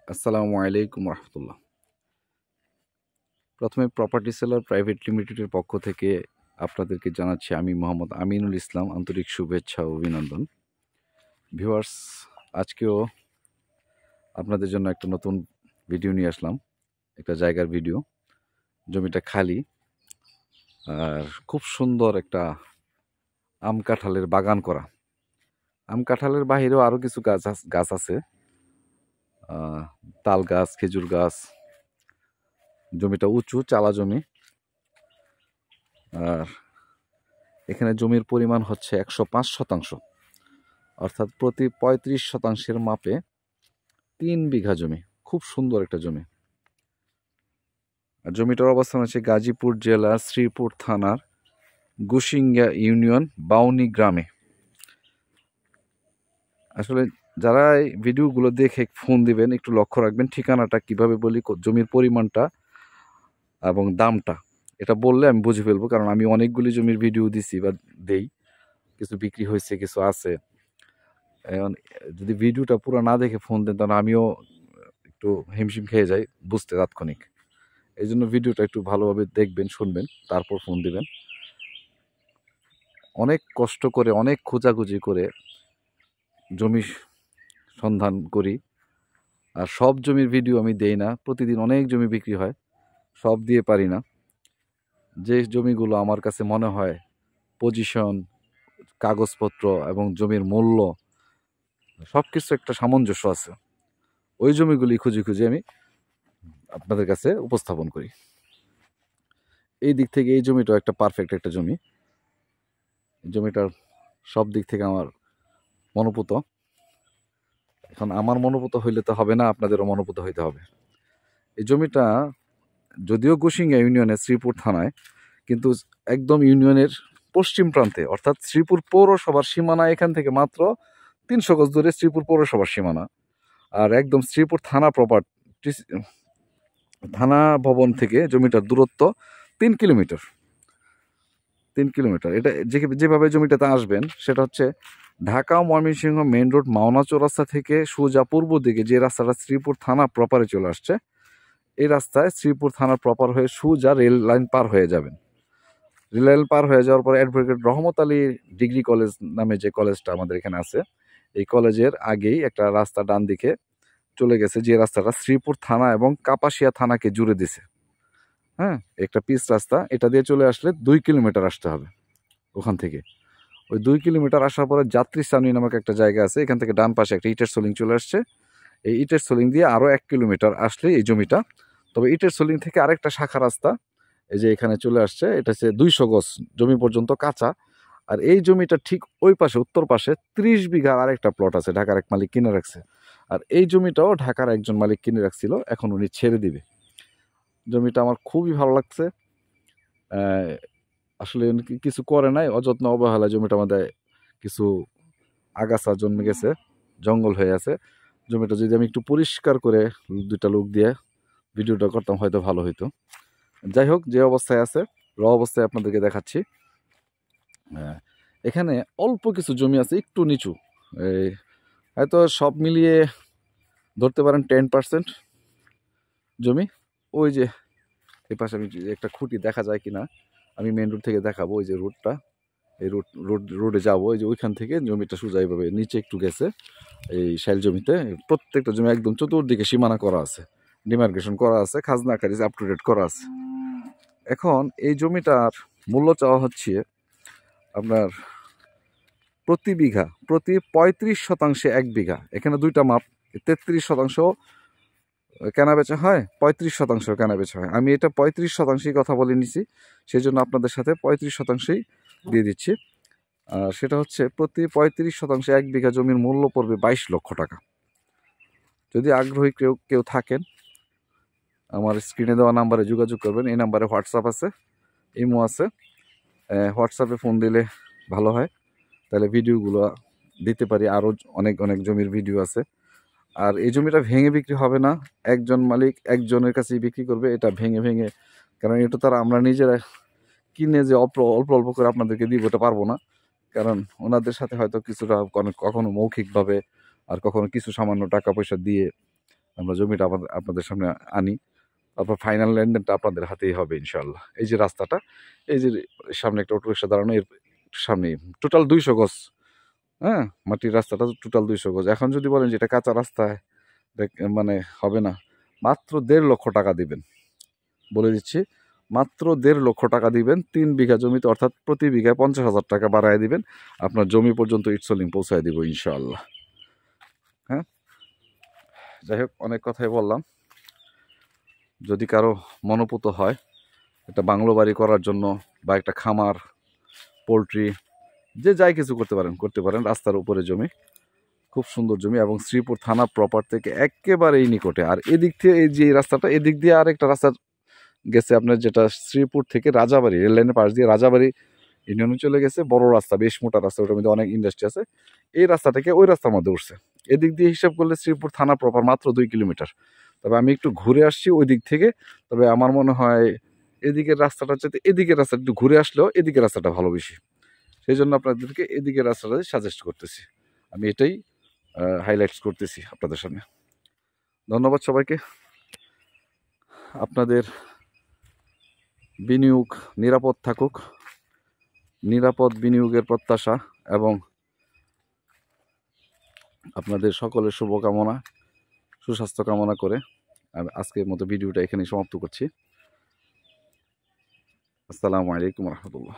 আসসালামু আলাইকুম রহমতুল্লাহ। প্রথমে প্রপার্টি সেলার প্রাইভেট লিমিটেডের পক্ষ থেকে আপনাদেরকে জানাচ্ছি আমি মোহাম্মদ আমিনুল ইসলাম আন্তরিক শুভেচ্ছা ও অভিনন্দন। ভিউয়ার্স, আজকেও আপনাদের জন্য একটা নতুন ভিডিও নিয়ে আসলাম, একটা জায়গার ভিডিও। জমিটা খালি, আর খুব সুন্দর একটা আম কাঁঠালের বাগান করা। আম কাঁঠালের বাহিরেও আরও কিছু গাছ আছে, তাল গাছ, খেজুর গাছ। জমিটা উঁচু, চালা জমি। আর এখানে জমির পরিমাণ হচ্ছে 105%, অর্থাৎ প্রতি 35 শতাংশের মাপে 3 বিঘা জমি। খুব সুন্দর একটা জমি। আর জমিটার অবস্থান হচ্ছে গাজীপুর জেলার শ্রীপুর থানার গুসিঙ্গা ইউনিয়ন বাউনি গ্রামে। আসলে যারা এই ভিডিওগুলো দেখে ফোন দিবেন একটু লক্ষ্য রাখবেন, ঠিকানাটা কিভাবে বলি, জমির পরিমাণটা এবং দামটা এটা বললে আমি বুঝে ফেলবো, কারণ আমি অনেকগুলি জমির ভিডিও দিছি বা দেই, কিছু বিক্রি হয়েছে, কিছু আছে। এখন যদি ভিডিওটা পুরো না দেখে ফোন দেন তাহলে আমিও একটু হিমশিম খেয়ে যাই বুঝতে তাৎক্ষণিক। এই জন্য ভিডিওটা একটু ভালোভাবে দেখবেন, শুনবেন, তারপর ফোন দিবেন। অনেক কষ্ট করে, অনেক খোঁজাখুঁজি করে জমি সন্ধান করি, আর সব জমির ভিডিও আমি দেই না। প্রতিদিন অনেক জমি বিক্রি হয়, সব দিয়ে পারি না। যে জমিগুলো আমার কাছে মনে হয় পজিশন, কাগজপত্র এবং জমির মূল্য সব কিছু একটা সামঞ্জস্য আছে, ওই জমিগুলি খুঁজে খুঁজে আমি আপনাদের কাছে উপস্থাপন করি। এই দিক থেকে এই জমিটাও একটা পারফেক্ট একটা জমি। জমিটার সব দিক থেকে আমার মনোপুত। এখন আমার মনোপুত হইলে তো হবে না, আপনাদেরও মনোপুত হইতে হবে। এই জমিটা যদিও গুসিঙ্গা ইউনিয়নের শ্রীপুর থানায়, কিন্তু একদম ইউনিয়নের পশ্চিম প্রান্তে, অর্থাৎ শ্রীপুর পৌরসভার সীমানা এখান থেকে মাত্র 300 গজ দূরে শ্রীপুর পৌরসভার সীমানা। আর একদম শ্রীপুর থানা প্রপার্টি, থানা ভবন থেকে জমিটার দূরত্ব 3 কিলোমিটার। 3 কিলোমিটার। এটা যেভাবে জমিটাতে আসবেন সেটা হচ্ছে ঢাকা ময়মনসিংহ মেইন রোড মাওনা চৌরাস্তা থেকে সোজা পূর্ব দিকে যে রাস্তাটা শ্রীপুর থানা প্রপারে চলে আসছে, এই রাস্তায় শ্রীপুর থানা প্রপার হয়ে সোজা রেল লাইন পার হয়ে যাবেন। রেল লাইন পার হয়ে যাওয়ার পর advocate Rahmat Ali degree college নামে যে কলেজটা আমাদের এখানে আছে, এই কলেজের আগেই একটা রাস্তা ডান দিকে চলে গেছে, যে রাস্তাটা শ্রীপুর থানা এবং কাপাসিয়া থানাকে জুড়ে দিছে। হ্যাঁ, একটা পিচ রাস্তা। এটা দিয়ে চলে আসলে 2 কিলোমিটার আসতে হবে ওখান থেকে। ওই 2 কিলোমিটার আসার পরে যাত্রী সানি নামক একটা জায়গা আছে, এখান থেকে ডান পাশে একটা ইটের সোলিং চলে আসছে। এই ইটের সোলিং দিয়ে আরও 1 কিলোমিটার আসলে এই জমিটা। তবে ইটের সোলিং থেকে আরেকটা শাখা রাস্তা এই যে এখানে চলে আসছে, এটা হচ্ছে 200 গজ জমি পর্যন্ত কাঁচা। আর এই জমিটা ঠিক ওই পাশে, উত্তর পাশে 30 বিঘা আরেকটা প্লট আছে, ঢাকার এক মালিক কিনে রাখছে। আর এই জমিটাও ঢাকার একজন মালিক কিনে রাখছিল, এখন উনি ছেড়ে দিবে। জমিটা আমার খুবই ভালো লাগছে। আসলে কিছু করে নাই, অযত্ন অবহেলা জমিটা আমাদের কিছু আগাছা জন্মে গেছে, জঙ্গল হয়ে আছে। জমিটা যদি আমি একটু পরিষ্কার করে 2টা লোক দিয়ে ভিডিওটা করতাম হয়তো ভালো হইতো। যাই হোক, যে অবস্থায় আছে র অবস্থায় আপনাদেরকে দেখাচ্ছি। এখানে অল্প কিছু জমি আছে একটু নিচু, এই হয়তো সব মিলিয়ে ধরতে পারেন 10% জমি। ওই যে এই পাশে আমি একটা খুঁটি দেখা যায় কিনা, আমি মেন রোড থেকে দেখাবো। ওই যে রোডটা, এই রোডে যাবো, এই যে ওইখান থেকে জমিটা সোজা এইভাবে নিচে একটু গেছে এই শাইল জমিতে। প্রত্যেকটা জমি একদম চতুর্দিকে সীমানা করা আছে, ডিমার্কেশন করা আছে, খাজনা খারিজ আপ টু ডেট করা আছে। এখন এই জমিটার মূল্য চাওয়া হচ্ছে আপনার প্রতি বিঘা, প্রতি 35 শতাংশে 1 বিঘা। এখানে 2টা মাপ, 33 শতাংশ কেনা বেচা হয়, 35 শতাংশ কেনা বেচা হয়। আমি এটা 35 শতাংশই কথা বলে নিছি, সেই জন্য আপনাদের সাথে 35 শতাংশই দিয়ে দিচ্ছি। আর সেটা হচ্ছে প্রতি 35 শতাংশে 1 বিঘা জমির মূল্য পড়বে 22 লক্ষ টাকা। যদি আগ্রহী কেউ থাকেন, আমার স্ক্রিনে দেওয়া নাম্বারে যোগাযোগ করবেন। এই নাম্বারে হোয়াটসঅ্যাপ আছে, ইমো আছে। হোয়াটসঅ্যাপে ফোন দিলে ভালো হয়, তাহলে ভিডিওগুলো দিতে পারি। আরও অনেক অনেক জমির ভিডিও আছে। আর এই জমিটা ভেঙে বিক্রি হবে না, একজন মালিক একজনের কাছেই বিক্রি করবে। এটা ভেঙে ভেঙে, কারণ এটা তারা আমরা নিজেরা কিনে যে অল্প অল্প অল্প করে আপনাদেরকে দিব ওটা পারবো না, কারণ ওনাদের সাথে হয়তো কিছুটা কখনো মৌখিকভাবে আর কখনো কিছু সামান্য টাকা পয়সা দিয়ে আমরা জমিটা আপনাদের সামনে আনি, তারপর ফাইনাল লেনদেনটা আপনাদের হাতেই হবে ইনশাল্লাহ। এই যে রাস্তাটা, এই যে সামনে একটা অটো রিক্সা দাঁড়ানো, এর সামনে টোটাল 200 গজ, হ্যাঁ, মাটির রাস্তাটা টোটাল 200 গজ। এখন যদি বলেন যে এটা কাঁচা রাস্তায় মানে হবে না, মাত্র 1.5 লক্ষ টাকা দিবেন, বলে দিচ্ছি, মাত্র 1.5 লক্ষ টাকা দিবেন 3 বিঘা জমিতে, অর্থাৎ প্রতি বিঘায় 50,000 টাকা বাড়ায় দিবেন, আপনার জমি পর্যন্ত ইটসলিং পৌঁছায় দিব ইনশাআল্লাহ। হ্যাঁ, যাই হোক, অনেক কথাই বললাম। যদি কারো মনোপুত হয় একটা বাংলো বাড়ি করার জন্য বা একটা খামার, পোলট্রি, যে যাই কিছু করতে পারেন। রাস্তার উপরে জমি, খুব সুন্দর জমি, এবং শ্রীপুর থানা প্রপার থেকে একেবারেই নিকটে। আর এদিক থেকে এই যে রাস্তাটা, এদিক দিয়ে আরেকটা রাস্তা গেছে আপনার, যেটা শ্রীপুর থেকে রাজাবাড়ি রেল লাইনের পাশ দিয়ে রাজাবাড়ি ইউনিয়নে চলে গেছে, বড় রাস্তা, বেশ মোটা রাস্তা, ওটার মধ্যে অনেক ইন্ডাস্ট্রি আছে। এই রাস্তা থেকে ওই রাস্তার মধ্যে উঠছে। এদিক দিয়ে হিসাব করলে শ্রীপুর থানা প্রপার মাত্র 2 কিলোমিটার। তবে আমি একটু ঘুরে আসছি ওই দিক থেকে, তবে আমার মনে হয় এদিকের রাস্তাটা চাইতে এদিকের রাস্তা একটু ঘুরে আসলেও এদিকের রাস্তাটা ভালো বেশি। সেই জন্য আপনাদেরকে এদিকের রাস্তাটা সাজেস্ট করতেছি, আমি এটাই হাইলাইটস করতেছি আপনাদের সামনে। ধন্যবাদ সবাইকে। আপনাদের বিনিয়োগ নিরাপদ থাকুক, নিরাপদ বিনিয়োগের প্রত্যাশা এবং আপনাদের সকলের শুভকামনা, সুস্বাস্থ্য কামনা করে আমি আজকের মতো ভিডিওটা এখানেই সমাপ্ত করছি। আসসালামু আলাইকুম রহমতুল্লাহ।